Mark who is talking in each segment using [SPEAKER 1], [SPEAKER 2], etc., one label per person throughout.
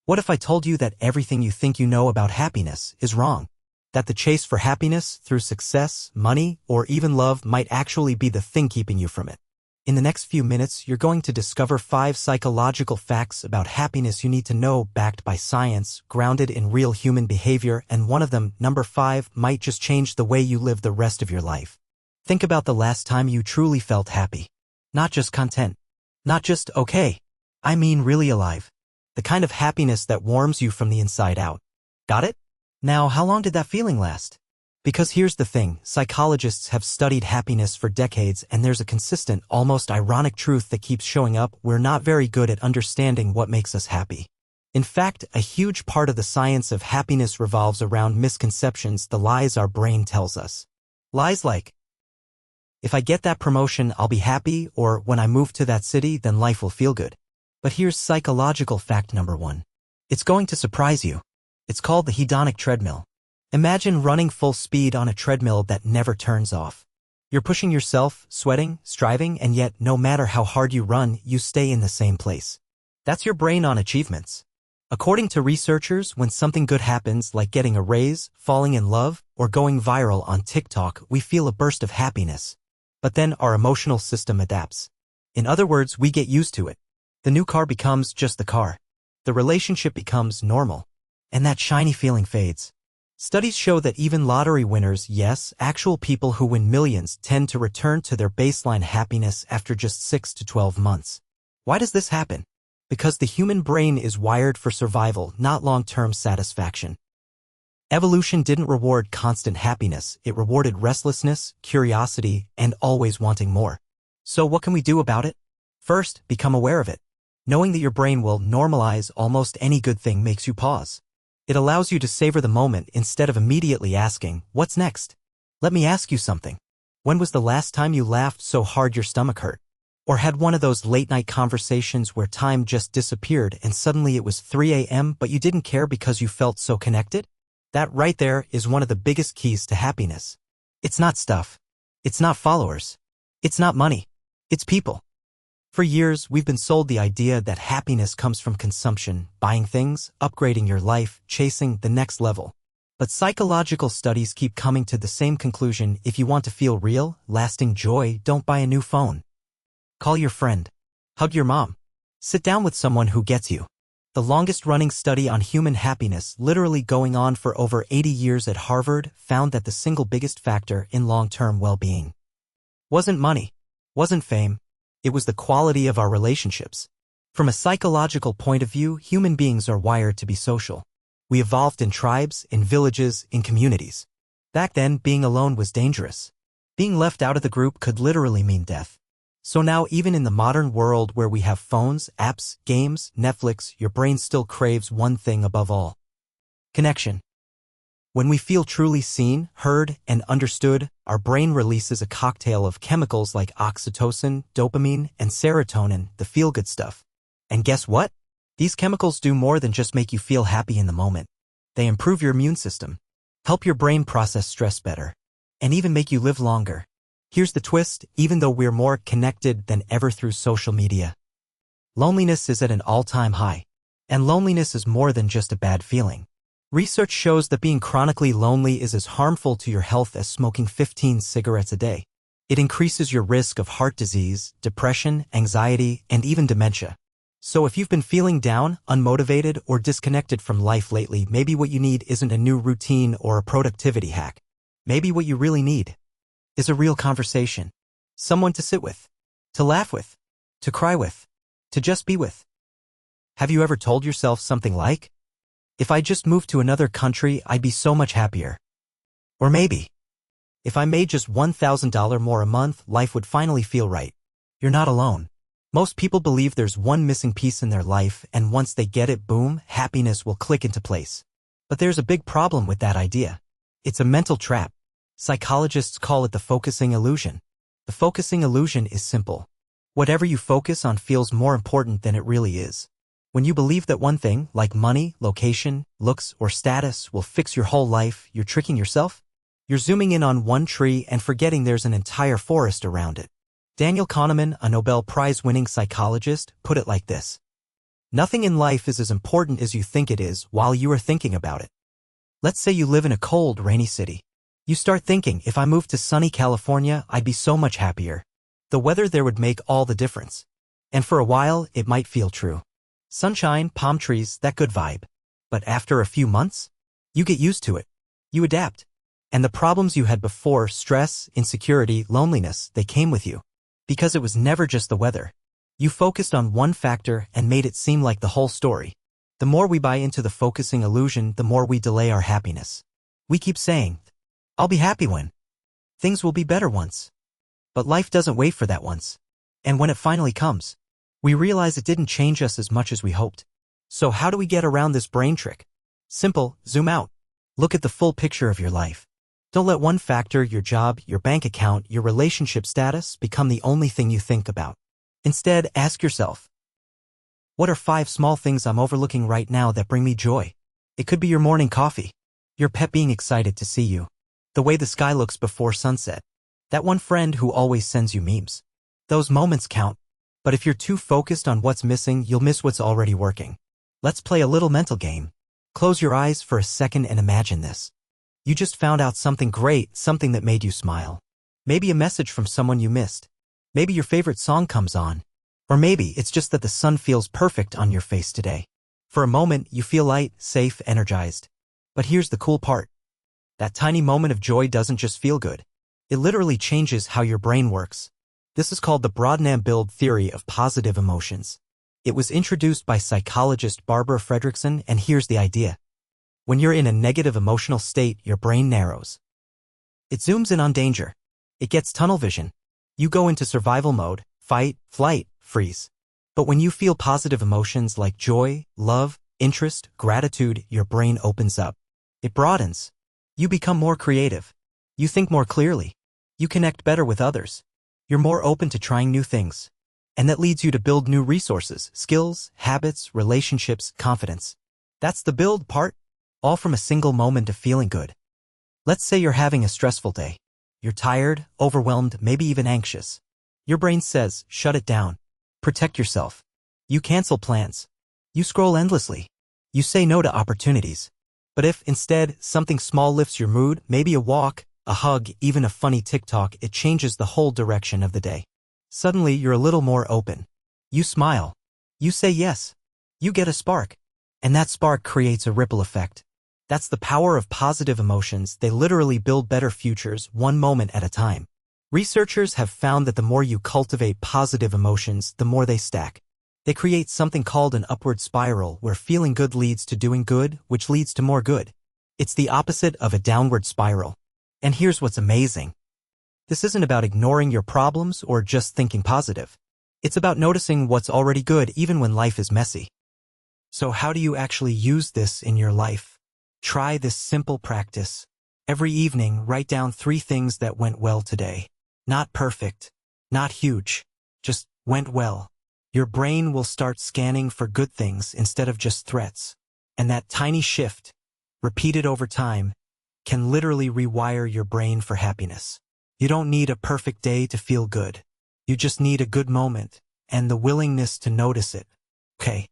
[SPEAKER 1] What if I told you that everything you think you know about happiness is wrong? That the chase for happiness through success, money, or even love might actually be the thing keeping you from it. In the next few minutes, you're going to discover 5 psychological facts about happiness you need to know, backed by science, grounded in real human behavior, and one of them, number 5, might just change the way you live the rest of your life. Think about the last time you truly felt happy. Not just content. Not just okay. I mean really alive. The kind of happiness that warms you from the inside out. Got it? Now, how long did that feeling last? Because here's the thing, psychologists have studied happiness for decades, and there's a consistent, almost ironic truth that keeps showing up: we're not very good at understanding what makes us happy. In fact, a huge part of the science of happiness revolves around misconceptions, the lies our brain tells us. Lies like, if I get that promotion, I'll be happy, or when I move to that city, then life will feel good. But here's psychological fact number 1. It's going to surprise you. It's called the hedonic treadmill. Imagine running full speed on a treadmill that never turns off. You're pushing yourself, sweating, striving, and yet, no matter how hard you run, you stay in the same place. That's your brain on achievements. According to researchers, when something good happens, like getting a raise, falling in love, or going viral on TikTok, we feel a burst of happiness. But then our emotional system adapts. In other words, we get used to it. The new car becomes just the car. The relationship becomes normal. And that shiny feeling fades. Studies show that even lottery winners, yes, actual people who win millions, tend to return to their baseline happiness after just 6 to 12 months. Why does this happen? Because the human brain is wired for survival, not long-term satisfaction. Evolution didn't reward constant happiness, it rewarded restlessness, curiosity, and always wanting more. So what can we do about it? First, become aware of it. Knowing that your brain will normalize almost any good thing makes you pause. It allows you to savor the moment instead of immediately asking, what's next? Let me ask you something. When was the last time you laughed so hard your stomach hurt? Or had one of those late-night conversations where time just disappeared and suddenly it was 3 a.m. but you didn't care because you felt so connected? That right there is one of the biggest keys to happiness. It's not stuff. It's not followers. It's not money. It's people. For years, we've been sold the idea that happiness comes from consumption, buying things, upgrading your life, chasing the next level. But psychological studies keep coming to the same conclusion: if you want to feel real, lasting joy, don't buy a new phone. Call your friend. Hug your mom. Sit down with someone who gets you. The longest-running study on human happiness, literally going on for over 80 years at Harvard, found that the single biggest factor in long-term well-being wasn't money, wasn't fame. It was the quality of our relationships. From a psychological point of view, human beings are wired to be social. We evolved in tribes, in villages, in communities. Back then, being alone was dangerous. Being left out of the group could literally mean death. So now, even in the modern world where we have phones, apps, games, Netflix, your brain still craves one thing above all: connection. When we feel truly seen, heard, and understood, our brain releases a cocktail of chemicals like oxytocin, dopamine, and serotonin, the feel-good stuff. And guess what? These chemicals do more than just make you feel happy in the moment. They improve your immune system, help your brain process stress better, and even make you live longer. Here's the twist: even though we're more connected than ever through social media, loneliness is at an all-time high. And loneliness is more than just a bad feeling. Research shows that being chronically lonely is as harmful to your health as smoking 15 cigarettes a day. It increases your risk of heart disease, depression, anxiety, and even dementia. So if you've been feeling down, unmotivated, or disconnected from life lately, maybe what you need isn't a new routine or a productivity hack. Maybe what you really need is a real conversation. Someone to sit with, to laugh with, to cry with, to just be with. Have you ever told yourself something like, if I just moved to another country, I'd be so much happier? Or maybe, if I made just $1,000 more a month, life would finally feel right. You're not alone. Most people believe there's one missing piece in their life, and once they get it, boom, happiness will click into place. But there's a big problem with that idea. It's a mental trap. Psychologists call it the focusing illusion. The focusing illusion is simple. Whatever you focus on feels more important than it really is. When you believe that one thing, like money, location, looks, or status, will fix your whole life, you're tricking yourself. You're zooming in on one tree and forgetting there's an entire forest around it. Daniel Kahneman, a Nobel Prize-winning psychologist, put it like this: Nothing in life is as important as you think it is while you are thinking about it. Let's say you live in a cold, rainy city. You start thinking, if I moved to sunny California, I'd be so much happier. The weather there would make all the difference. And for a while, it might feel true. Sunshine, palm trees, that good vibe. But after a few months, you get used to it. You adapt. And the problems you had before, stress, insecurity, loneliness, they came with you. Because it was never just the weather. You focused on one factor and made it seem like the whole story. The more we buy into the focusing illusion, the more we delay our happiness. We keep saying, I'll be happy when. Things will be better once. But life doesn't wait for that once. And when it finally comes, we realize it didn't change us as much as we hoped. So how do we get around this brain trick? Simple, zoom out. Look at the full picture of your life. Don't let one factor, your job, your bank account, your relationship status, become the only thing you think about. Instead, ask yourself, what are 5 small things I'm overlooking right now that bring me joy? It could be your morning coffee, your pet being excited to see you, the way the sky looks before sunset, that one friend who always sends you memes. Those moments count, but if you're too focused on what's missing, you'll miss what's already working. Let's play a little mental game. Close your eyes for a second and imagine this. You just found out something great, something that made you smile. Maybe a message from someone you missed. Maybe your favorite song comes on. Or maybe it's just that the sun feels perfect on your face today. For a moment, you feel light, safe, energized. But here's the cool part. That tiny moment of joy doesn't just feel good. It literally changes how your brain works. This is called the Broad-Build theory of positive emotions. It was introduced by psychologist Barbara Fredrickson, and here's the idea. When you're in a negative emotional state, your brain narrows. It zooms in on danger. It gets tunnel vision. You go into survival mode, fight, flight, freeze. But when you feel positive emotions like joy, love, interest, gratitude, your brain opens up. It broadens. You become more creative. You think more clearly. You connect better with others. You're more open to trying new things. And that leads you to build new resources, skills, habits, relationships, confidence. That's the build part, all from a single moment of feeling good. Let's say you're having a stressful day. You're tired, overwhelmed, maybe even anxious. Your brain says, shut it down. Protect yourself. You cancel plans. You scroll endlessly. You say no to opportunities. But if, instead, something small lifts your mood, maybe a walk, a hug, even a funny TikTok, it changes the whole direction of the day. Suddenly, you're a little more open. You smile. You say yes. You get a spark. And that spark creates a ripple effect. That's the power of positive emotions. They literally build better futures, one moment at a time. Researchers have found that the more you cultivate positive emotions, the more they stack. They create something called an upward spiral, where feeling good leads to doing good, which leads to more good. It's the opposite of a downward spiral. And here's what's amazing. This isn't about ignoring your problems or just thinking positive. It's about noticing what's already good even when life is messy. So how do you actually use this in your life? Try this simple practice. Every evening, write down 3 things that went well today. Not perfect, not huge, just went well. Your brain will start scanning for good things instead of just threats. And that tiny shift, repeated over time, can literally rewire your brain for happiness. You don't need a perfect day to feel good. You just need a good moment and the willingness to notice it. Okay,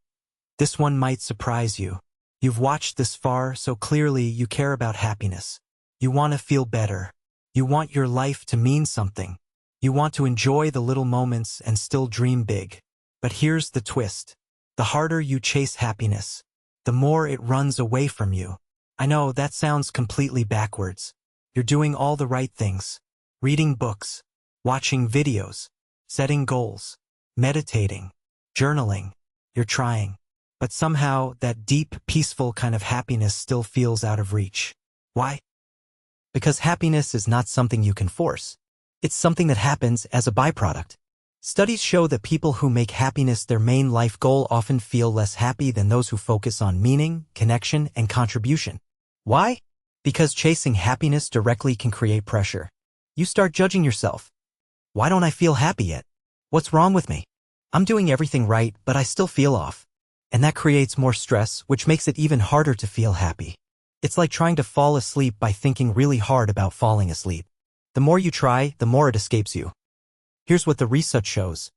[SPEAKER 1] this one might surprise you. You've watched this far, so clearly you care about happiness. You want to feel better. You want your life to mean something. You want to enjoy the little moments and still dream big. But here's the twist. The harder you chase happiness, the more it runs away from you. I know that sounds completely backwards. You're doing all the right things. Reading books, watching videos, setting goals, meditating, journaling. You're trying. But somehow that deep, peaceful kind of happiness still feels out of reach. Why? Because happiness is not something you can force. It's something that happens as a byproduct. Studies show that people who make happiness their main life goal often feel less happy than those who focus on meaning, connection, and contribution. Why? Because chasing happiness directly can create pressure. You start judging yourself. Why don't I feel happy yet? What's wrong with me? I'm doing everything right, but I still feel off. And that creates more stress, which makes it even harder to feel happy. It's like trying to fall asleep by thinking really hard about falling asleep. The more you try, the more it escapes you. Here's what the research shows.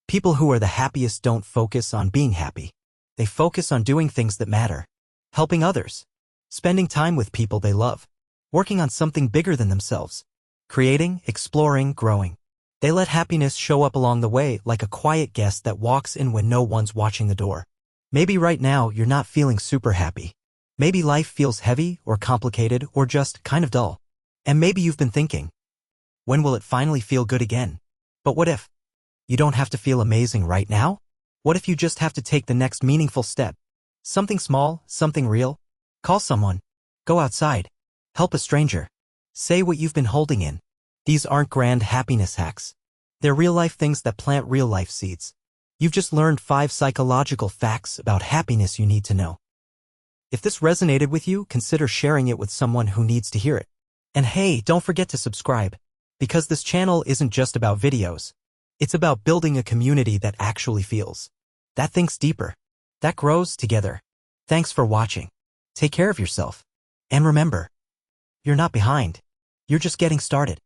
[SPEAKER 1] People who are the happiest don't focus on being happy. They focus on doing things that matter, helping others, spending time with people they love, working on something bigger than themselves, creating, exploring, growing. They let happiness show up along the way like a quiet guest that walks in when no one's watching the door. Maybe right now you're not feeling super happy. Maybe life feels heavy or complicated or just kind of dull. And maybe you've been thinking, when will it finally feel good again? But what if? You don't have to feel amazing right now? What if you just have to take the next meaningful step? Something small, something real? Call someone. Go outside. Help a stranger. Say what you've been holding in. These aren't grand happiness hacks. They're real-life things that plant real-life seeds. You've just learned 5 psychological facts about happiness you need to know. If this resonated with you, consider sharing it with someone who needs to hear it. And hey, don't forget to subscribe, because this channel isn't just about videos. It's about building a community that actually feels, that thinks deeper, that grows together. Thanks for watching. Take care of yourself. And remember, you're not behind. You're just getting started.